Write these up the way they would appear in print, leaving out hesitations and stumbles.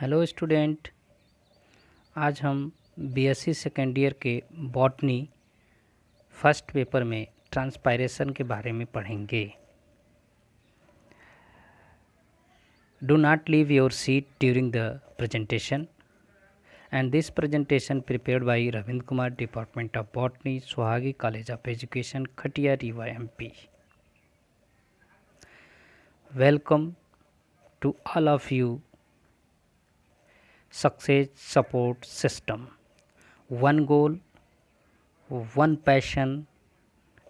Hello student. आज हम BSc second year के बॉटनी फर्स्ट पेपर में ट्रांसपायरेशन के बारे में पढ़ेंगे। Do not leave your seat during the presentation and this presentation prepared by Ravindra Kumar, department of botany, Suhagi college of education, Khatiya, Rewa, MP. Welcome to all of you success support system. One goal, one passion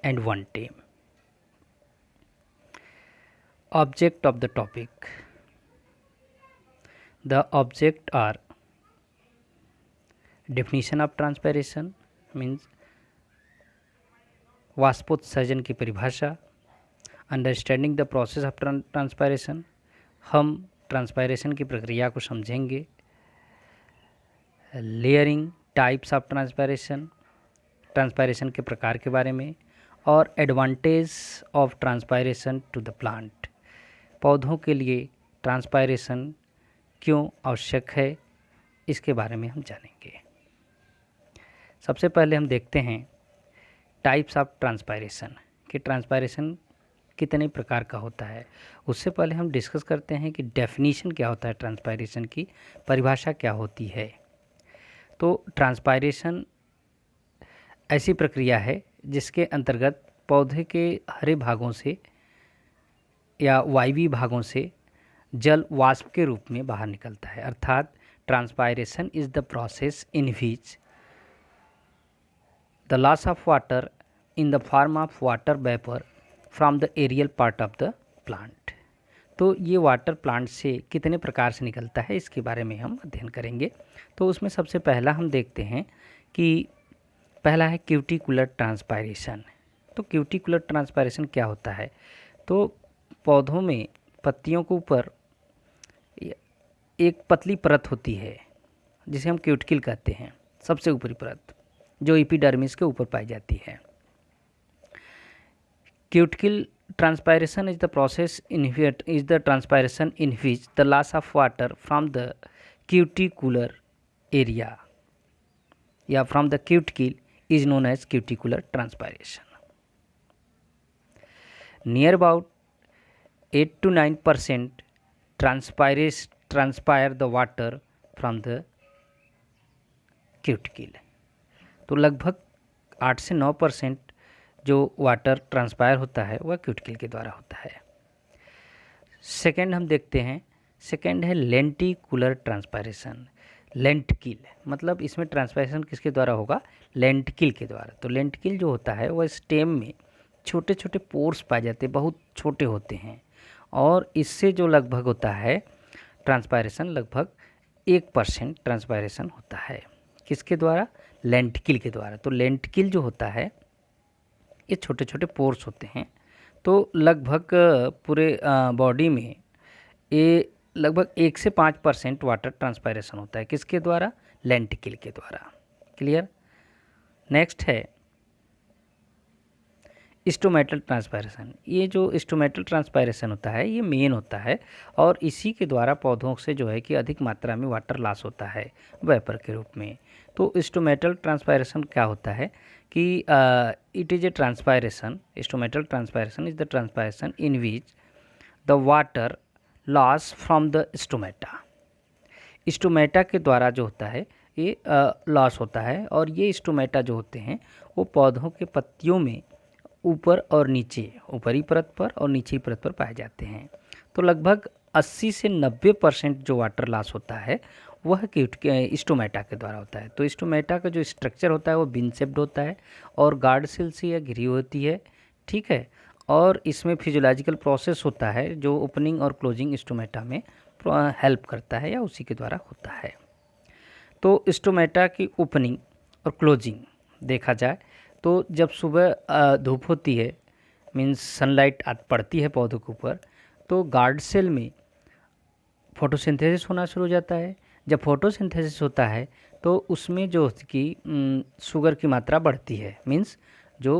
and one team. Object of the topic. The object are definition of transpiration means वाष्पोत्सर्जन की परिभाषा, understanding the process of transpiration, हम transpiration की प्रक्रिया को समझेंगे, layering, types of transpiration, transpiration के प्रकार के बारे में, और advantage of transpiration to the plant, पौधों के लिए ट्रांसपायरेशन क्यों आवश्यक है, इसके बारे में हम जानेंगे। सबसे पहले हम देखते हैं टाइप्स ऑफ ट्रांसपायरेशन कि ट्रांसपायरेशन कितने प्रकार का होता है। उससे पहले हम डिस्कस करते हैं कि डेफिनीशन क्या होता है, ट्रांसपायरेशन की परिभाषा क्या होती है। तो ट्रांसपायरेशन ऐसी प्रक्रिया है जिसके अंतर्गत पौधे के हरे भागों से या वायवीय भागों से जल वाष्प के रूप में बाहर निकलता है। अर्थात transpiration is the process in which the loss of water in the form of water vapour from the aerial part of the plant. तो ये वाटर प्लांट से कितने प्रकार से निकलता है, इसके बारे में हम अध्ययन करेंगे। तो उसमें सबसे पहला हम देखते हैं कि पहला है क्यूटिकुलर ट्रांसपायरेशन। तो क्यूटिकुलर ट्रांसपायरेशन क्या होता है? तो पौधों में पत्तियों के ऊपर एक पतली परत होती है जिसे हम क्यूटिकल कहते हैं, सबसे ऊपरी परत जो एपिडर्मिस के ऊपर पाई जाती है। Cuticle transpiration is the process in which the loss of water from the cuticular area या from the cuticle is known as cuticular transpiration. Near about 8 to 9% transpire the water from the cuticle. तो लगभग 8 से 9% जो water transpire होता है वह cuticle के द्वारा होता है। सेकेंड हम देखते हैं, सेकेंड है लेंटिकुलर ट्रांसपायरेशन। लेंटिकिल मतलब इसमें ट्रांसपायरेशन किसके द्वारा होगा? लेंटिकिल के द्वारा। तो लेंटिकिल जो होता है वह स्टेम में छोटे छोटे पोर्स पाए जाते हैं, बहुत छोटे होते हैं, और इससे जो लगभग होता है ट्रांसपायरेशन, लगभग 1% ट्रांसपायरेशन होता है। किसके द्वारा? लेंटिकिल के द्वारा। तो लेंटिकिल जो होता है ये छोटे छोटे पोर्स होते हैं। तो लगभग पूरे बॉडी में ये लगभग 1 से 5% वाटर ट्रांसपायरेशन होता है। किसके द्वारा? लेंटिकिल के द्वारा। क्लियर? नेक्स्ट है स्टोमेटल ट्रांसपायरेशन। ये जो स्टोमेटल ट्रांसपायरेशन होता है ये मेन होता है, और इसी के द्वारा पौधों से जो है कि अधिक मात्रा में वाटर लॉस होता है वेपर के रूप में। तो स्टोमेटल ट्रांसपायरेशन क्या होता है कि it is a transpiration, stomatal transpiration is the transpiration in which the water loss from the stomata. Stomata के द्वारा जो होता है ये लॉस होता है, और ये स्टोमेटा जो होते हैं वो पौधों के पत्तियों में ऊपर और नीचे, ऊपरी परत पर और निचली परत पर पाए जाते हैं। तो लगभग 80 से 90% जो वाटर लॉस होता है वह स्टोमेटा के द्वारा होता है। तो स्टोमेटा का जो स्ट्रक्चर होता है वो बिन शेप्ड होता है और गार्ड सेल से यह घिरी होती है, ठीक है। और इसमें फिजियोलॉजिकल प्रोसेस होता है जो ओपनिंग और क्लोजिंग स्टोमेटा में हेल्प करता है या उसी के द्वारा होता है। तो स्टोमेटा की ओपनिंग और क्लोजिंग देखा जाए तो जब सुबह धूप होती है, मीन्स सनलाइट पड़ती है पौधों के ऊपर, तो गार्ड सेल में फोटोसिंथेसिस होना शुरू हो जाता है। जब फोटोसिंथेसिस होता है तो उसमें जो कि शुगर की मात्रा बढ़ती है, मीन्स जो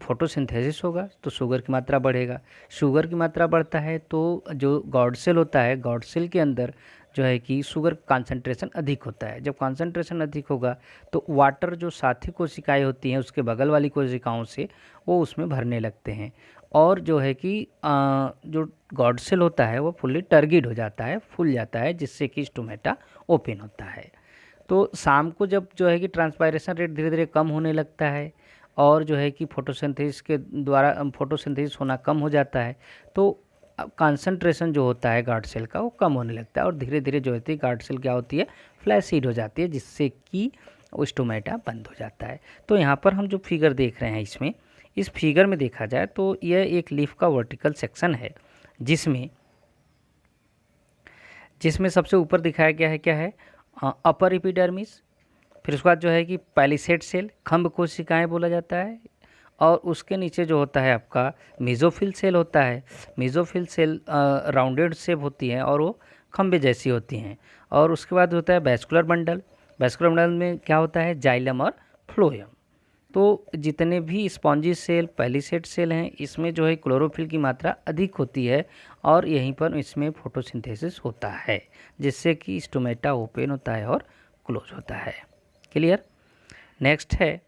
फोटोसिंथेसिस होगा तो शुगर की मात्रा बढ़ेगा, शुगर की मात्रा बढ़ता है तो जो गॉड सेल होता है, गॉड सेल के अंदर जो है कि शुगर कंसंट्रेशन अधिक होता है। जब कंसंट्रेशन अधिक होगा तो वाटर जो साथी कोशिकाएं होती हैं उसके बगल वाली कोशिकाओं से वो उसमें भरने लगते हैं, और जो है कि जो गॉड सेल होता है वो फुल्ली टर्गिड हो जाता है, फूल जाता है, जिससे कि स्टोमेटा ओपन होता है। तो शाम को जब जो है कि ट्रांसपायरेशन रेट धीरे धीरे कम होने लगता है और जो है कि फोटोसिंथेसिस के द्वारा फोटोसिंथेसिस होना कम हो जाता है, तो कंसंट्रेशन जो होता है गार्ड सेल का वो कम होने लगता है और धीरे धीरे जो होती है गार्ड सेल क्या होती है, फ्लैसिड हो जाती है, जिससे कि स्टोमेटा बंद हो जाता है। तो यहाँ पर हम जो फिगर देख रहे हैं इसमें, इस फिगर में देखा जाए तो यह एक लीफ का वर्टिकल सेक्शन है, जिसमें जिसमें सबसे ऊपर दिखाया गया है क्या है, अपर एपिडर्मिस, फिर उसके बाद जो है कि पैलिसेड सेल, खंभ कोशिकाएं बोला जाता है, और उसके नीचे जो होता है आपका मेसोफिल सेल होता है। मेसोफिल सेल राउंडेड शेप होती हैं और वो खंभे जैसी होती हैं, और उसके बाद होता है वैस्कुलर बंडल। वैस्कुलर बंडल में क्या होता है, जाइलम और फ्लोएम। तो जितने भी स्पॉन्जी सेल, पैलिसेड सेल हैं, इसमें जो है क्लोरोफिल की मात्रा अधिक होती है और यहीं पर इसमें फोटोसिंथेसिस होता है, जिससे कि स्टोमेटा ओपन होता है और क्लोज होता है। क्लियर। नेक्स्ट है,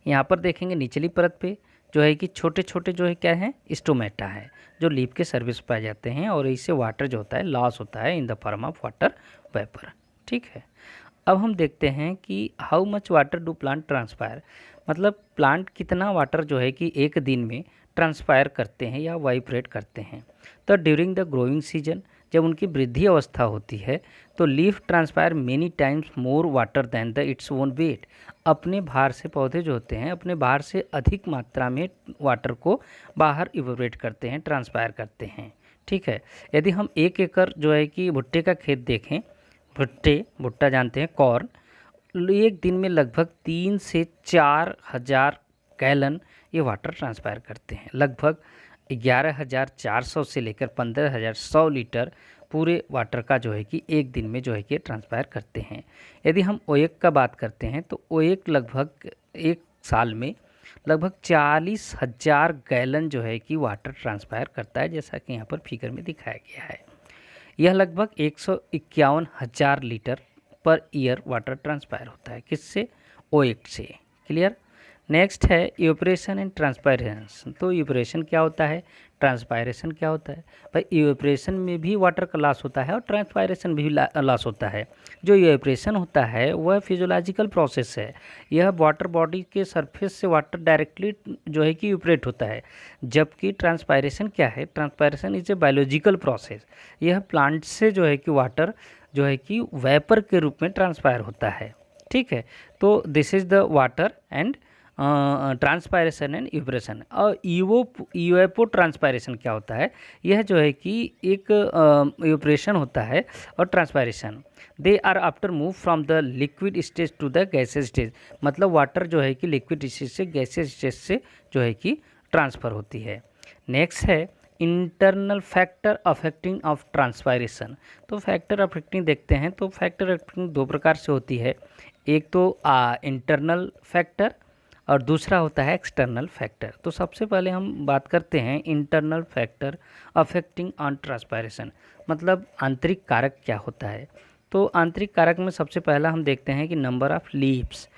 यहाँ पर देखेंगे निचली परत पे जो है कि छोटे छोटे जो है क्या है, स्टोमेटा है, जो लीफ के सर्विस पाए जाते हैं, और इससे वाटर जो होता है लॉस होता है इन the form of water vapour. ठीक है। अब हम देखते हैं कि how much water do plant transpire, मतलब प्लांट कितना वाटर जो है कि एक दिन में ट्रांसपायर करते हैं या वाइब्रेट करते हैं। तो ड्यूरिंग द ग्रोइंग सीजन, जब उनकी वृद्धि अवस्था होती है, तो leaf transpire many times more water than the its own weight. अपने भार से पौधे जो होते हैं अपने भार से अधिक मात्रा में वाटर को बाहर इवोपरेट करते हैं, ट्रांसपायर करते हैं। ठीक है। यदि हम 1 एकड़ जो है कि भुट्टे का खेत देखें, भुट्टा जानते हैं, कॉर्न, एक दिन में लगभग 3 से 4 हज़ार गैलन ये वाटर ट्रांसपायर करते हैं। लगभग 11,400 से लेकर 15,100 लीटर पूरे वाटर का जो है कि एक दिन में जो है कि ट्रांसपायर करते हैं। यदि हम ओएक का बात करते हैं तो ओएक लगभग एक साल में लगभग 40,000 गैलन जो है कि वाटर ट्रांसपायर करता है, जैसा कि यहाँ पर फिगर में दिखाया गया है। यह लगभग 151,000 litre per year water transpire होता है, किससे, ओएक से। क्लियर। नेक्स्ट है इवेपोरेशन एंड ट्रांसपायरेशन। तो इवेपोरेशन क्या होता है, ट्रांसपायरेशन क्या होता है। भाई इवेपोरेशन में भी वाटर का लॉस होता है और ट्रांसपायरेशन भी लॉस होता है। जो इवेपोरेशन होता है वह फिजियोलॉजिकल प्रोसेस है, यह वाटर बॉडी के सरफेस से वाटर डायरेक्टली जो है कि इवेपोरेट होता है। जबकि ट्रांसपायरेशन क्या है, transpiration is a biological process, यह प्लांट से जो है कि वाटर जो है कि वेपर के रूप में ट्रांसपायर होता है। ठीक है। तो this is the water and transpiration and evaporation. और इवेपो ट्रांसपायरेशन क्या होता है, यह जो है कि एक इवेपोरेशन होता है और transpiration, they are after move from the liquid stage to the gaseous stage. मतलब वाटर जो है कि लिक्विड स्टेज से गैसेज स्टेज से जो है कि ट्रांसफ़र होती है। नेक्स्ट है internal factor affecting of transpiration. तो फैक्टर अफेक्टिंग देखते हैं, तो फैक्टर अफेक्टिंग 2 प्रकार से होती है, एक तो इंटरनल फैक्टर और दूसरा होता है एक्सटर्नल फैक्टर। तो सबसे पहले हम बात करते हैं internal factor affecting on transpiration, मतलब आंतरिक कारक क्या होता है। तो आंतरिक कारक में सबसे पहला हम देखते हैं कि नंबर ऑफ लीव्स।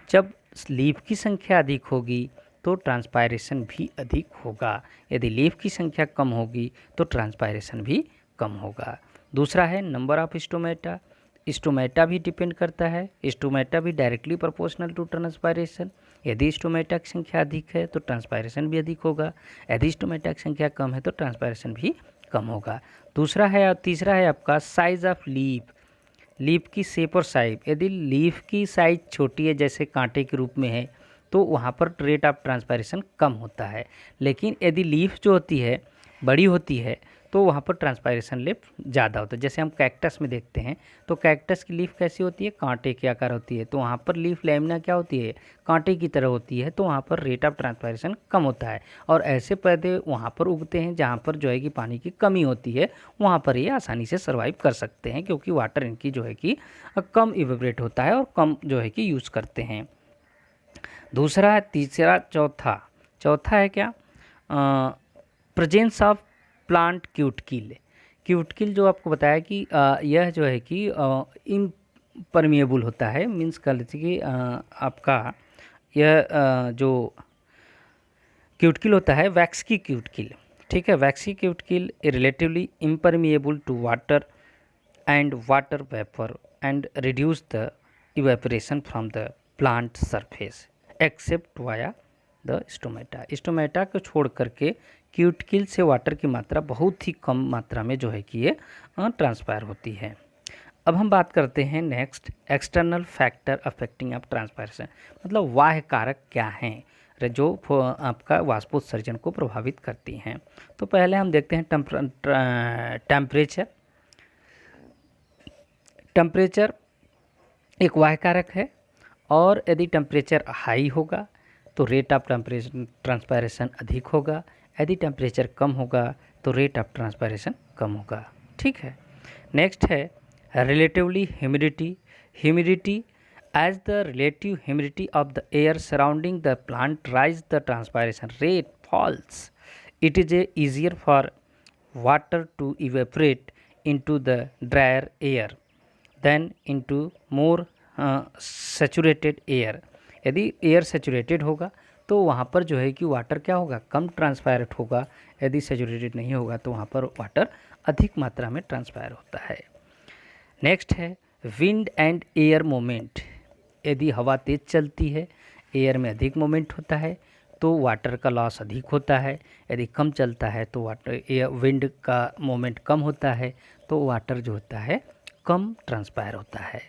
जब लीफ की संख्या अधिक होगी तो ट्रांसपायरेशन भी अधिक होगा, यदि लीफ की संख्या कम होगी तो ट्रांसपायरेशन भी कम होगा। दूसरा है नंबर ऑफ स्टोमेटा। स्टोमेटा भी डिपेंड करता है, स्टोमेटा भी डायरेक्टली प्रोपोर्शनल टू ट्रांसपायरेशन। यदि स्टोमेटा की संख्या अधिक है तो ट्रांसपायरेशन भी अधिक होगा, यदि स्टोमेटा की संख्या कम है तो ट्रांसपायरेशन भी कम होगा। दूसरा है, तीसरा है आपका साइज ऑफ लीफ, लीफ की शेप और साइज। यदि लीफ की साइज छोटी है, जैसे कांटे के रूप में है, तो वहाँ पर रेट ऑफ ट्रांसपायरेशन कम होता है। लेकिन यदि लीफ जो होती है बड़ी होती है तो वहाँ पर ट्रांसपायरेशन रेट ज़्यादा होता है। जैसे हम कैक्टस में देखते हैं तो कैक्टस की लीफ कैसी होती है, कांटे के आकार होती है, तो वहाँ पर लीफ लैमिना क्या होती है, कांटे की तरह होती है, तो वहाँ पर रेट ऑफ ट्रांसपायरेशन कम होता है। और ऐसे पौधे वहाँ पर उगते हैं जहाँ पर जो है कि पानी की कमी होती है, वहाँ पर ये आसानी से सर्वाइव कर सकते हैं, क्योंकि वाटर इनकी जो है कि कम इवेपोरेट होता है और कम जो है कि यूज़ करते हैं। दूसरा है, तीसरा, चौथा। चौथा है क्या? Presence of plant cuticle. Cuticle जो आपको बताया कि यह जो है कि इम्परमिएबल होता है, मीन्स कह लीजिए कि आपका यह जो क्यूटकिल होता है वैक्स की क्यूटकिल, ठीक है, वैक्स की cuticle relatively impermeable to water and water vapour and reduce the evaporation from the plant surface except via the stomata. Stomata को छोड़ करके क्यूटकिल से वाटर की मात्रा बहुत ही कम मात्रा में जो है कि ये ट्रांसपायर होती है। अब हम बात करते हैं next, external factor affecting of transpiration, मतलब बाह्य कारक क्या हैं जो आपका वाष्पोत्सर्जन को प्रभावित करती हैं। तो पहले हम देखते हैं टेम्परेचर। टेम्परेचर एक बाह्य कारक है, और यदि टेम्परेचर हाई होगा तो रेट ऑफ टेम्परेचर ट्रांसपायरेशन अधिक होगा, यदि टेम्परेचर कम होगा तो रेट ऑफ ट्रांसपायरेशन कम होगा, ठीक है। नेक्स्ट है relatively humidity. Humidity, as the relative humidity of the air surrounding the plant rise, the transpiration rate falls. It is easier for water to evaporate into the drier air than into more saturated air. यदि air saturated होगा तो वहाँ पर जो है कि water क्या होगा, कम ट्रांसपायरेट होगा, यदि सेचुरेटेड नहीं होगा तो वहाँ पर वाटर अधिक मात्रा में ट्रांसपायर होता है। नेक्स्ट है विंड एंड एयर मोमेंट। यदि हवा तेज़ चलती है, एयर में अधिक मोमेंट होता है तो वाटर का लॉस अधिक होता है, यदि कम चलता है तो वाटर एयर विंड का मोमेंट कम होता है तो वाटर जो होता है कम ट्रांसपायर होता है।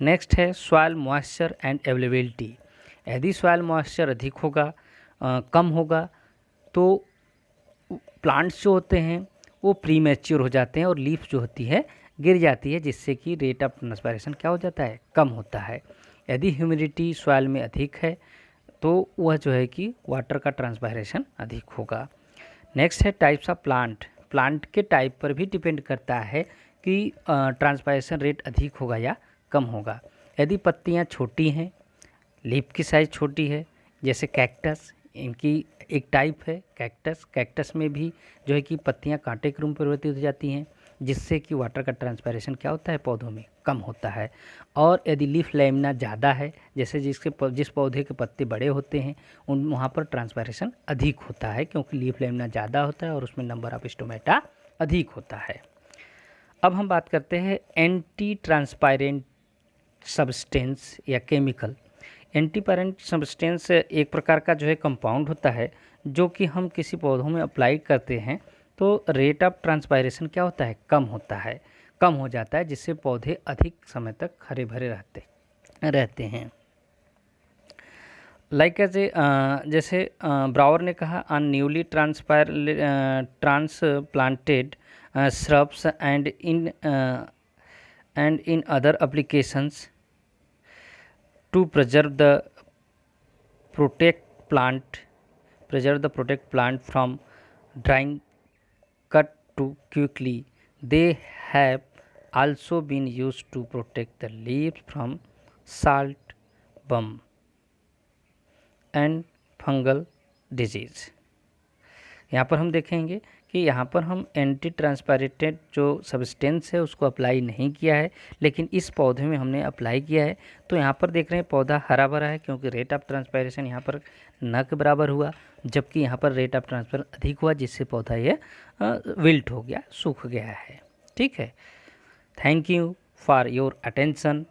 नेक्स्ट है सॉइल मॉइस्चर एंड अवेलेबिलिटी। यदि सॉइल मॉइस्चर अधिक होगा कम होगा तो प्लांट्स जो होते हैं वो प्री मैच्योर हो जाते हैं और लीफ जो होती है गिर जाती है, जिससे कि रेट ऑफ ट्रांसपायरेशन क्या हो जाता है, कम होता है। यदि ह्यूमिडिटी सॉइल में अधिक है तो वह जो है कि वाटर का ट्रांसपायरेशन अधिक होगा। नेक्स्ट है टाइप्स ऑफ प्लांट। प्लांट के टाइप पर भी डिपेंड करता है कि ट्रांसपायरेशन रेट अधिक होगा या कम होगा। यदि पत्तियां छोटी हैं, लीफ की साइज़ छोटी है, जैसे कैक्टस, इनकी एक टाइप है कैक्टस। कैक्टस में भी जो है कि पत्तियां कांटे के रूप में परिवर्तित हो जाती हैं, जिससे कि वाटर का ट्रांसपायरेशन क्या होता है, पौधों में कम होता है। और यदि लीफ लैमिना ज़्यादा है, जैसे जिस पौधे के पत्ते बड़े होते हैं उन वहाँ पर ट्रांसपायरेशन अधिक होता है, क्योंकि लीफ लैमिना ज़्यादा होता है और उसमें नंबर ऑफ स्टोमेटा अधिक होता है। अब हम बात करते हैं एंटी ट्रांसपायरेंट सब्सटेंस या केमिकल। एंटीपायरेंट सब्सटेंस एक प्रकार का जो है कंपाउंड होता है जो कि हम किसी पौधों में अप्लाई करते हैं तो रेट ऑफ ट्रांसपायरेशन क्या होता है, कम हो जाता है, जिससे पौधे अधिक समय तक हरे भरे रहते हैं। लाइक जैसे ब्रावर ने कहा on newly transplanted shrubs and in other applications to preserve the protect plant from drying cut too quickly. They have also been used to protect the leaves from salt bum and fungal disease. यहाँ पर हम देखेंगे कि यहाँ पर हम anti ट्रांसपायरेंट जो substance है उसको अप्लाई नहीं किया है, लेकिन इस पौधे में हमने अप्लाई किया है। तो यहाँ पर देख रहे हैं पौधा हरा भरा है, क्योंकि रेट ऑफ ट्रांसपायरेशन यहाँ पर न के बराबर हुआ, जबकि यहाँ पर रेट ऑफ ट्रांसफर अधिक हुआ, जिससे पौधा ये विल्ट हो गया, सूख गया है। ठीक है, thank you for your attention.